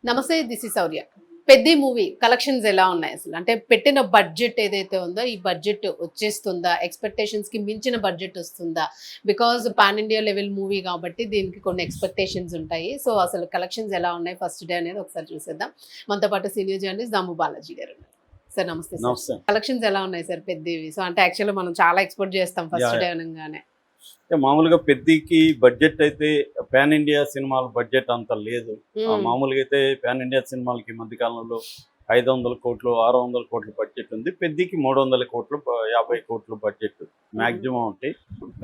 నమస్తే, this is Shaurya. 'Peddi' movie collections ఎలా ఉన్నాయి అసలు? అంటే పెట్టిన బడ్జెట్ ఏదైతే ఉందో, ఈ బడ్జెట్ వచ్చేస్తుందా? ఎక్స్‌పెక్టేషన్స్‌కి మించిన బడ్జెట్ వస్తుందా? Because pan India level movie కాబట్టి దీనికి కొన్ని ఎక్స్‌పెక్టేషన్స్ ఉంటాయి. సో, అసలు కలెక్షన్స్ ఎలా ఉన్నాయి ఫస్ట్ డే అనేది ఒకసారి చూసేద్దాం. మనతో పాటు సీనియర్ జర్నలిస్ట్ దాము బాలాజీ గారు ఉన్నారు. సార్ నమస్తే సార్. నమస్తే. కలెక్షన్స్ ఎలా ఉన్నాయి సార్ 'పెద్దివి'? సో, అంటే యాక్చువల్‌గా మనం చాలా ఎక్స్‌పెక్ట్ చేస్తాం ఫస్ట్ యాహ్! డే అనంగానే. మామూలుగా 'పెద్దికి' బడ్జెట్ అయితే పాన్ ఇండియా సినిమాల బడ్జెట్ అంత లేదు. హ్మ్. మామూలుగా అయితే పాన్ ఇండియా సినిమాలకి ఈ మధ్య కాలంలో 500 కోట్లు, 600 కోట్ల బడ్జెట్ ఉంది. 'పెద్దికి' 300 కోట్లు, 50 కోట్లు బడ్జెట్ మాక్సిమం ఉంటాయి.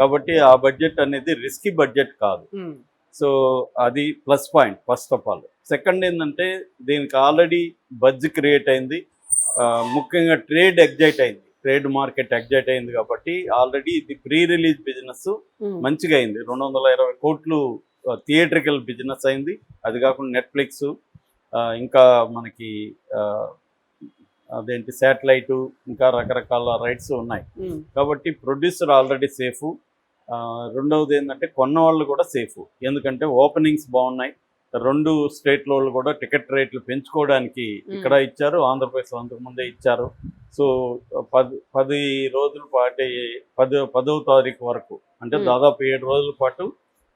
కాబట్టి ఆ బడ్జెట్ అనేది రిస్కీ బడ్జెట్ కాదు. హ్మ్. సో, అది plus point first of all. Second ఏంటంటే దీనికి ఆల్రెడీ బజ్ క్రియేట్ అయింది. ముఖ్యంగా ట్రేడ్ ఎగ్జైట్ అయింది. ట్రేడ్ మార్కెట్ ఎగ్జైట్ అయింది కాబట్టి ఆల్రెడీ ఇది ప్రీ రిలీజ్ బిజినెస్ హ్మ్. మంచిగా అయింది. 220 కోట్లు థియేట్రికల్ బిజినెస్ అయింది. అది కాకుండా నెట్ఫ్లిక్స్, ఇంకా మనకి అదేంటి శాటిలైటు, ఇంకా రకరకాల రైట్స్ ఉన్నాయి. హ్మ్. కాబట్టి ప్రొడ్యూసర్ ఆల్రెడీ సేఫు. రెండవది ఏంటంటే కొన్న వాళ్ళు కూడా సేఫు. ఎందుకంటే ఓపెనింగ్స్ బాగున్నాయి. 2 స్టేట్ల వాళ్ళు కూడా టికెట్ రేట్లు పెంచుకోవడానికి ఇక్కడ ఇచ్చారు, ఆంధ్రప్రదేశ్లో అంతకుముందే ఇచ్చారు. సో 10 రోజుల పాటు 10వ తారీఖు వరకు అంటే దాదాపు 7 రోజుల పాటు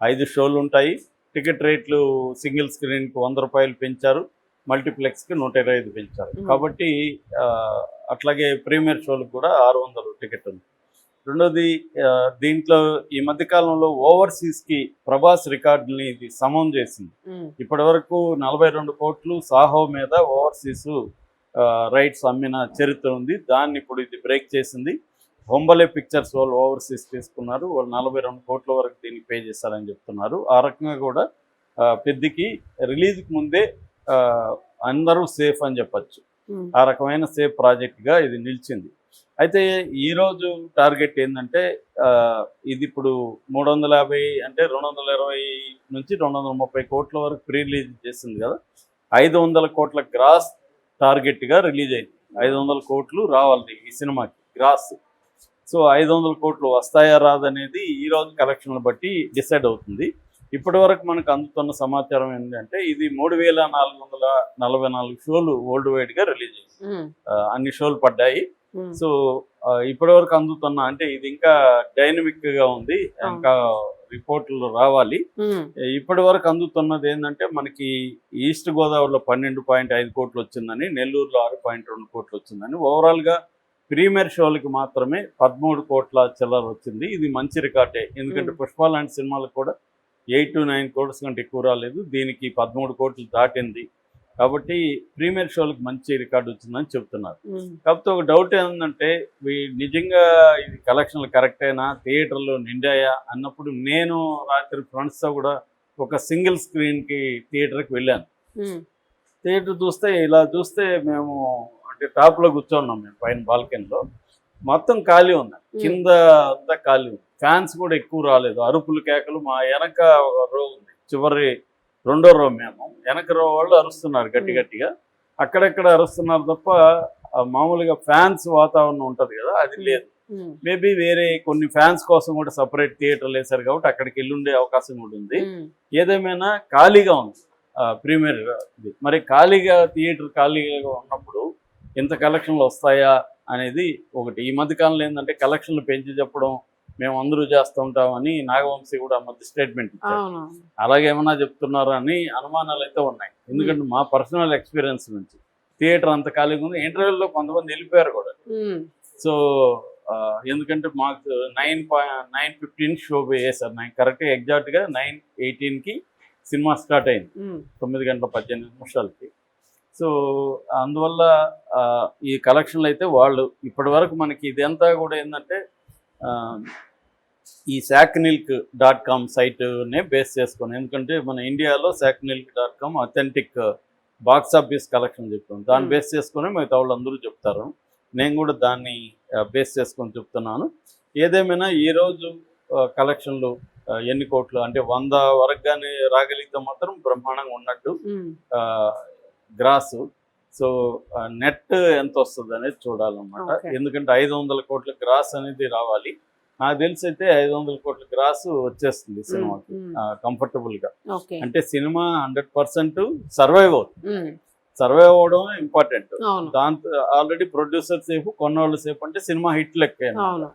5 షోలు ఉంటాయి. టికెట్ రేట్లు సింగిల్ స్క్రీన్కి ₹100 పెంచారు, మల్టీప్లెక్స్కి 125 పెంచారు. కాబట్టి అట్లాగే ప్రీమియర్ షోలకు కూడా 600 టికెట్ ఉంది. రెండోది, దీంట్లో ఈ మధ్యకాలంలో ఓవర్సీస్కి ప్రభాస్ రికార్డుని ఇది సమం చేసింది. ఇప్పటి వరకు 42 కోట్లు సాహో మీద ఓవర్సీస్ రైట్స్ అమ్మిన చరిత్ర ఉంది. దాన్ని ఇప్పుడు ఇది బ్రేక్ చేసింది. బొంబలే పిక్చర్స్ వాళ్ళు ఓవర్సీస్ తీసుకున్నారు. వాళ్ళు 42 కోట్ల వరకు దీనికి పే చేస్తారని చెప్తున్నారు. ఆ రకంగా కూడా పెద్దికి రిలీజ్కి ముందే అందరూ సేఫ్ అని చెప్పచ్చు. ఆ రకమైన సేఫ్ ప్రాజెక్ట్గా ఇది నిలిచింది. అయితే ఈరోజు టార్గెట్ ఏంటంటే ఇది ఇప్పుడు 350 అంటే 220 నుంచి 230 కోట్ల వరకు ప్రీ రిలీజ్ చేసింది కదా. 500 కోట్ల గ్రాస్ టార్గెట్గా రిలీజ్ అయింది. 500 కోట్లు రావాలి ఈ సినిమాకి గ్రాస్. సో 500 కోట్లు వస్తాయా రాదనేది ఈరోజు కలెక్షన్లు బట్టి డిసైడ్ అవుతుంది. ఇప్పటి వరకు మనకు అందుతున్న సమాచారం ఏంటంటే ఇది 3444 షోలు వరల్డ్ వైడ్గా రిలీజ్ అయింది. అన్ని షోలు పడ్డాయి. సో ఇప్పటి వరకు అందుతున్న అంటే ఇది ఇంకా డైనమిక్గా ఉంది, ఇంకా రిపోర్ట్లు రావాలి. ఇప్పటి వరకు అందుతున్నది ఏంటంటే మనకి ఈస్ట్ గోదావరిలో 12.5 కోట్లు వచ్చిందని, నెల్లూరులో 6.2 కోట్లు వచ్చిందని, ఓవరాల్గా ప్రీమియర్ షోలకి మాత్రమే 13 కోట్ల చిల్లర వచ్చింది. ఇది మంచి రికార్డే. ఎందుకంటే పుష్ప లాంటి సినిమాలకు కూడా 8 to 9 కోట్స్ కంటే ఎక్కువ రాలేదు. దీనికి 13 కోట్లు దాటింది. కాబట్టి ప్రీమియర్ షోలకు మంచి రికార్డు వచ్చిందని చెప్తున్నారు. కాకపోతే ఒక డౌట్ ఏంటంటే నిజంగా ఇది కలెక్షన్లు కరెక్టేనా, థియేటర్లో నిండాయా అన్నప్పుడు నేను రాత్రి ఫ్రెండ్స్తో కూడా ఒక సింగిల్ స్క్రీన్కి థియేటర్కి వెళ్ళాను. థియేటర్ ఇలా చూస్తే మేము అంటే టాప్లో కూర్చోన్నాం, మేము పైన బాల్కనీలో. మొత్తం ఖాళీ ఉన్నాయి, కింద అంతా ఖాళీ ఉంది. ఫ్యాన్స్ కూడా ఎక్కువ రాలేదు, అరుపులు కేకలు. మా వెనక ఒక రో ఉంది, చివరి 2వ రో, మేము వెనక రో వాళ్ళు అరుస్తున్నారు గట్టి గట్టిగా. అక్కడెక్కడ అరుస్తున్నారు తప్ప మామూలుగా ఫ్యాన్స్ వాతావరణం ఉంటుంది కదా, అది లేదు. మేబీ వేరే కొన్ని ఫ్యాన్స్ కోసం కూడా సపరేట్ థియేటర్లు వేశారు కాబట్టి అక్కడికి వెళ్ళుండే అవకాశం కూడా ఉంది. ఏదేమైనా ఖాళీగా ఉంది ప్రీమియర్ ఇది. మరి థియేటర్ ఖాళీగా ఉన్నప్పుడు ఇంత కలెక్షన్లు వస్తాయా అనేది ఒకటి. ఈ మధ్యకాలంలో ఏంటంటే కలెక్షన్లు పెంచి చెప్పడం, మేము అందరూ చేస్తూ ఉంటామని నాగవంశీ కూడా మధ్య స్టేట్మెంట్ ఇచ్చారు. అలాగేమన్నా చెప్తున్నారు అని అనుమానాలు అయితే ఉన్నాయి. ఎందుకంటే మా పర్సనల్ ఎక్స్పీరియన్స్ నుంచి థియేటర్ అంత ఖాళీగా ఉంది. ఇంటర్వ్యూలో కొంతమంది వెళ్ళిపోయారు కూడా. సో ఎందుకంటే మాకు 9:15 షో వేసారు. కరెక్ట్గా ఎగ్జాక్ట్గా 9:18కి సినిమా స్టార్ట్ అయింది, 9:18 సో అందువల్ల ఈ కలెక్షన్లు అయితే వాళ్ళు ఇప్పటి వరకు మనకి ఇదంతా కూడా ఏంటంటే ఈ ShackNilk.com సైట్నే బేస్ చేసుకొని, ఎందుకంటే మన ఇండియాలో ShackNilk.com authentic box office collection చెప్తాం. దాన్ని బేస్ చేసుకొని మిగతా వాళ్ళు అందరూ చెప్తారు. నేను కూడా దాన్ని బేస్ చేసుకొని చెప్తున్నాను. ఏదేమైనా ఈరోజు కలెక్షన్లు ఎన్ని కోట్లు అంటే 100 వరకు కానీ రాగలిగితే మాత్రం బ్రహ్మాండంగా ఉన్నట్టు గ్రాసు. సో నెట్ ఎంత వస్తుంది అనేది చూడాలన్నమాట. ఎందుకంటే 500 కోట్ల గ్రాస్ అనేది రావాలి. నాకు తెలిసి అయితే 500 కోట్ల గ్రాస్ వచ్చేస్తుంది సినిమాకి కంఫర్టబుల్ గా. ఓకే. అంటే సినిమా 100% సర్వైవ్ అవుతుంది. ఉమ్. సర్వైవ్ అవడం ఇంపార్టెంట్. అవును. దాంతో ఆల్రెడీ ప్రొడ్యూసర్ సేపు, కొన్నోళ్ళు సేపు అంటే సినిమా హిట్ లెక్క. అవును.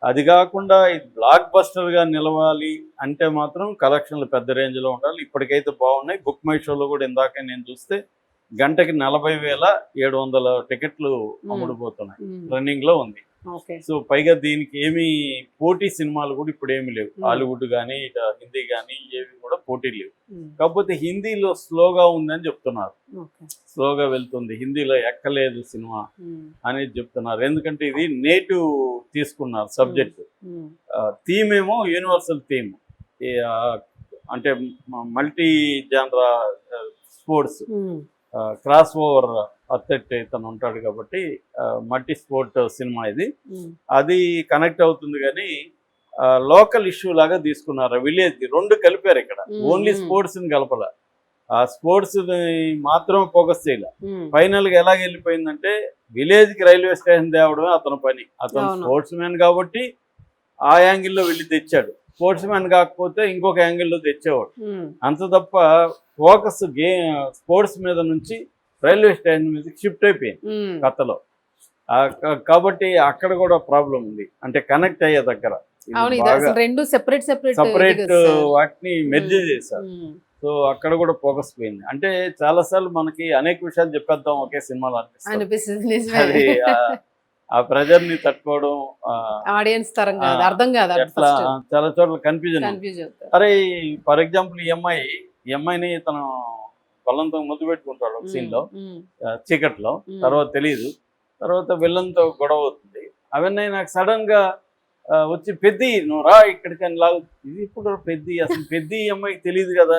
అది కాకుండా ఇది బ్లాక్ బస్టర్ గా నిలవాలి అంటే మాత్రం కలెక్షన్లు పెద్ద రేంజ్ లో ఉండాలి. ఇప్పటికైతే బాగున్నాయి. బుక్ మై షోలో కూడా ఇందాక నేను చూస్తే గంటకి 40,700 టికెట్లు అమ్ముడుపోతున్నాయి. రన్నింగ్ లో ఉంది. ఓకే. సో పైగా దీనికి ఏమి పోటీ సినిమాలు కూడా ఇప్పుడు ఏమి లేవు. హాలీవుడ్ కానీ ఇక హిందీ కానీ ఏవి కూడా పోటీ లేవు. కాకపోతే హిందీలో స్లోగా ఉందని చెప్తున్నారు. ఓకే. స్లోగా వెళ్తుంది, హిందీలో ఎక్కలేదు సినిమా అనేది చెప్తున్నారు. ఎందుకంటే ఇది నేటివ్ తీసుకున్నారు సబ్జెక్ట్. థీమ్ ఏమో యూనివర్సల్ థీమ్, అంటే మల్టీ జానరా స్పోర్ట్స్, క్రాస్ ఓవర్ అథ్లెట్ ఇతను ఉంటాడు కాబట్టి మల్టీ స్పోర్ట్ సినిమా ఇది. అది కనెక్ట్ అవుతుంది కానీ లోకల్ ఇష్యూ లాగా తీసుకున్నారు. విలేజ్ రెండు కలిపారు ఇక్కడ. ఓన్లీ స్పోర్ట్స్ ని కలపల, ఆ స్పోర్ట్స్ మాత్రమే ఫోకస్ చేయలే. ఫైనల్ గా ఎలాగ వెళ్ళిపోయిందంటే విలేజ్ కి రైల్వే స్టేషన్ తేవడమే అతని పని. అతను స్పోర్ట్స్ మ్యాన్ కాబట్టి ఆ యాంగిల్లో వెళ్ళి తెచ్చాడు. స్పోర్ట్స్ మ్యాన్ కాకపోతే ఇంకొక యాంగిల్లో తెచ్చేవాడు. అంత తప్ప ఫోకస్ స్పోర్ట్స్ మీద నుంచి రైల్వే స్టేషన్ మీద షిఫ్ట్ అయిపోయింది కథలో. కాబట్టి అక్కడ కూడా ప్రాబ్లం ఉంది, అంటే కనెక్ట్ అయ్యే దగ్గర సెపరేట్ వాటిని మెర్జ్ చేశారు. సో అక్కడ కూడా ఫోకస్ పోయింది. అంటే చాలా సార్లు మనకి అనేక విషయాలు చెప్పేద్దాం ఒకే సినిమాలో అనిపిస్తుంది. అది ఆ ప్రెజర్ ని తట్టుకోవడం ఆడియన్స్ అర్థం కాదు. చాలా చోట్ల కన్ఫ్యూజన్. అరే ఫర్ ఎగ్జాంపుల్ ఈ అమ్మాయిని తను బలంతో ముద్దు పెట్టుకుంటాడు ఒక సీన్ లో, చీకట్లో. తర్వాత తెలియదు, తర్వాత విలన్తో గొడవ అవుతుంది. అవన్నీ నాకు సడన్ గా వచ్చి పెద్ద నువ్వు రా ఇక్కడికి అని లాగు. ఇది ఇప్పుడు పెద్ద అసలు పెద్ద ఈ అమ్మాయికి తెలియదు కదా,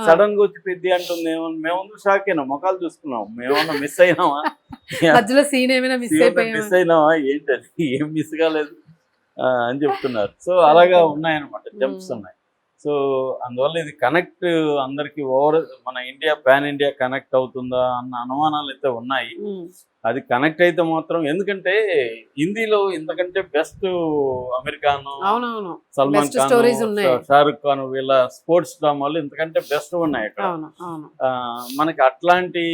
సడన్ గా వచ్చి పెద్ద అంటుంది. మేమందరూ షాక్ అయినా, మొఖాలు చూసుకున్నాం. మేమన్నా మిస్ అయినామా, మిస్ అయినావా ఏంటది, ఏం మిస్ కాలేదు అని చెప్తున్నారు. సో అలాగా ఉన్నాయన్నమాట, జంప్స్ ఉన్నాయి. సో అందువల్ల ఇది కనెక్ట్ అందరికి మన ఇండియా పాన్ ఇండియా కనెక్ట్ అవుతుందా అన్న అనుమానాలు అయితే ఉన్నాయి. అది కనెక్ట్ అయితే మాత్రం, ఎందుకంటే హిందీలో ఇంతకంటే బెస్ట్ అమెరికాను, సల్మాన్ ఖాన్, షారుఖ్ ఖాన్ వీళ్ళ స్పోర్ట్స్ డ్రామాలు ఇంతకంటే బెస్ట్ ఉన్నాయి అక్కడ. మనకి అట్లాంటి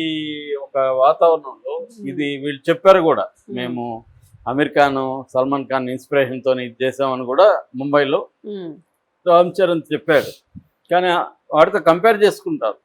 ఒక వాతావరణంలో ఇది వీళ్ళు చెప్పారు కూడా, మేము అమెరికాను సల్మాన్ ఖాన్ ఇన్స్పిరేషన్ తో ఇది చేసామని కూడా ముంబైలో రామ్ చరణ్ చెప్పాడు. కానీ వాడితో కంపేర్ చేసుకుంటారు.